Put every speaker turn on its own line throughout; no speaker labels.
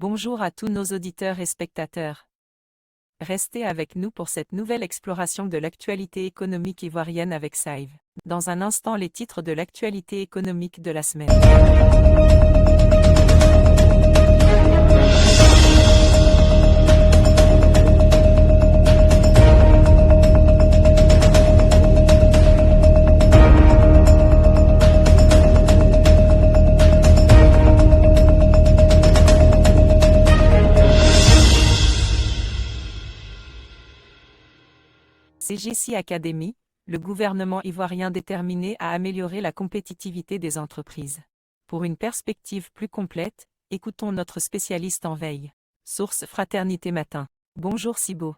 Bonjour à tous nos auditeurs et spectateurs. Restez avec nous pour cette nouvelle exploration de l'actualité économique ivoirienne avec Saive. Dans un instant, les titres de l'actualité économique de la semaine. CGC Academy, le gouvernement ivoirien déterminé à améliorer la compétitivité des entreprises. Pour une perspective plus complète, écoutons notre spécialiste en veille. Source Fraternité Matin. Bonjour Sibo.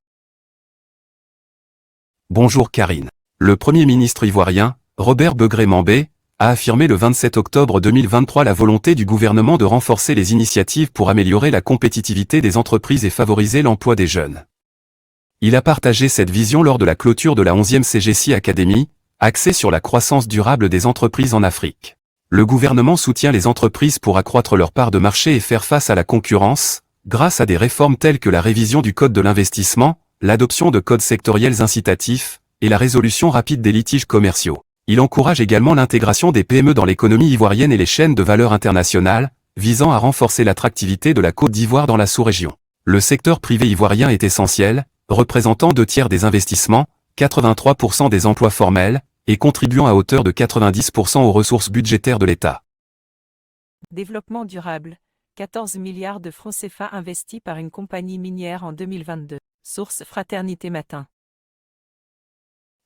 Bonjour Karine. Le Premier ministre ivoirien, Robert Begré-Mambé, a affirmé le 27 octobre 2023 la volonté du gouvernement de renforcer les initiatives pour améliorer la compétitivité des entreprises et favoriser l'emploi des jeunes. Il a partagé cette vision lors de la clôture de la 11e CGC Academy, axée sur la croissance durable des entreprises en Afrique. Le gouvernement soutient les entreprises pour accroître leur part de marché et faire face à la concurrence, grâce à des réformes telles que la révision du code de l'investissement, l'adoption de codes sectoriels incitatifs, et la résolution rapide des litiges commerciaux. Il encourage également l'intégration des PME dans l'économie ivoirienne et les chaînes de valeur internationales, visant à renforcer l'attractivité de la Côte d'Ivoire dans la sous-région. Le secteur privé ivoirien est essentiel, représentant 2/3 des investissements, 83% des emplois formels, et contribuant à hauteur de 90% aux ressources budgétaires de l'État.
Développement durable. 14 milliards de francs CFA investis par une compagnie minière en 2022. Source Fraternité Matin.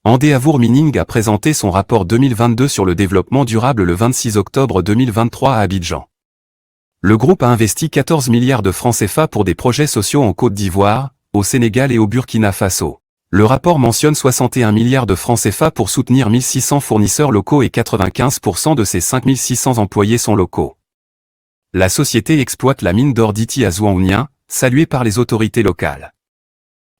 Endeavour Mining a présenté son rapport 2022 sur le développement durable le 26 octobre 2023 à Abidjan. Le groupe a investi 14 milliards de francs CFA pour des projets sociaux en Côte d'Ivoire, au Sénégal et au Burkina Faso. Le rapport mentionne 61 milliards de francs CFA pour soutenir 1600 fournisseurs locaux et 95% de ces 5600 employés sont locaux. La société exploite la mine d'or d'Ity à Zouaounien, saluée par les autorités locales.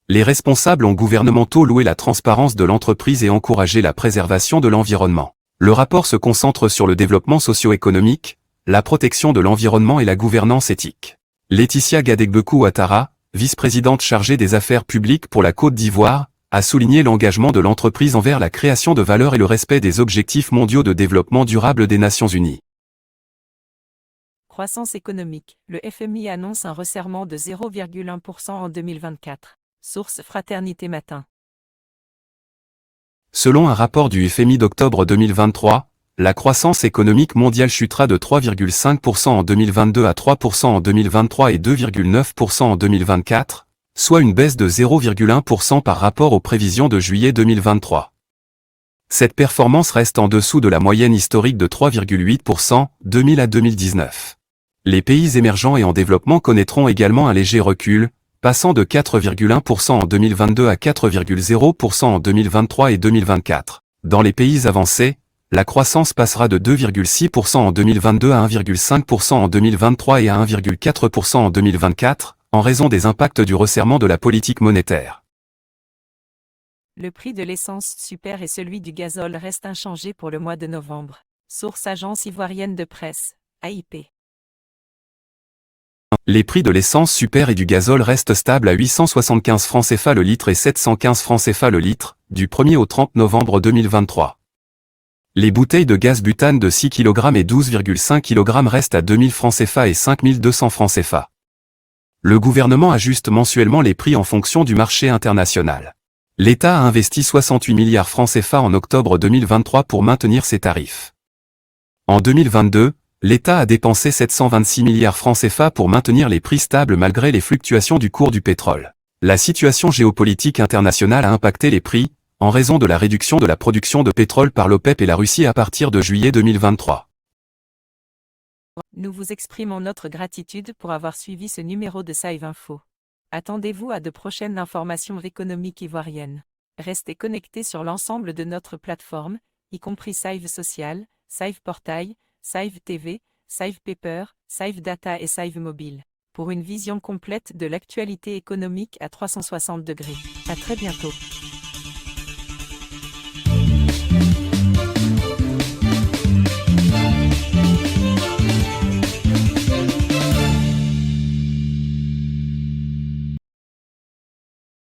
Les responsables ont gouvernementaux loué la transparence de l'entreprise et encouragé la préservation de l'environnement. Le rapport se concentre sur le développement socio-économique, la protection de l'environnement et la gouvernance éthique. Laetitia Gadegbekou-Ouattara, vice-présidente chargée des affaires publiques pour la Côte d'Ivoire, a souligné l'engagement de l'entreprise envers la création de valeur et le respect des objectifs mondiaux de développement durable des Nations Unies.
Croissance économique. Le FMI annonce un resserrement de 0,1% en 2024. Source Fraternité Matin.
Selon un rapport du FMI d'octobre 2023, la croissance économique mondiale chutera de 3,5% en 2022 à 3% en 2023 et 2,9% en 2024, soit une baisse de 0,1% par rapport aux prévisions de juillet 2023. Cette performance reste en dessous de la moyenne historique de 3,8%, 2000 à 2019. Les pays émergents et en développement connaîtront également un léger recul, passant de 4,1% en 2022 à 4,0% en 2023 et 2024. Dans les pays avancés, la croissance passera de 2,6% en 2022 à 1,5% en 2023 et à 1,4% en 2024, en raison des impacts du resserrement de la politique monétaire.
Le prix de l'essence super et celui du gazole restent inchangés pour le mois de novembre. Source Agence ivoirienne de presse, AIP.
Les prix de l'essence super et du gazole restent stables à 875 francs CFA le litre et 715 francs CFA le litre, du 1er au 30 novembre 2023. Les bouteilles de gaz butane de 6 kg et 12,5 kg restent à 2000 francs CFA et 5200 francs CFA. Le gouvernement ajuste mensuellement les prix en fonction du marché international. L'État a investi 68 milliards francs CFA en octobre 2023 pour maintenir ses tarifs. En 2022, l'État a dépensé 726 milliards francs CFA pour maintenir les prix stables malgré les fluctuations du cours du pétrole. La situation géopolitique internationale a impacté les prix, en raison de la réduction de la production de pétrole par l'OPEP et la Russie à partir de juillet 2023.
Nous vous exprimons notre gratitude pour avoir suivi ce numéro de Saive Info. Attendez-vous à de prochaines informations économiques ivoiriennes. Restez connectés sur l'ensemble de notre plateforme, y compris Saive Social, Saive Portail, Saive TV, Saive Paper, Saive Data et Saive Mobile, pour une vision complète de l'actualité économique à 360 degrés. À très bientôt.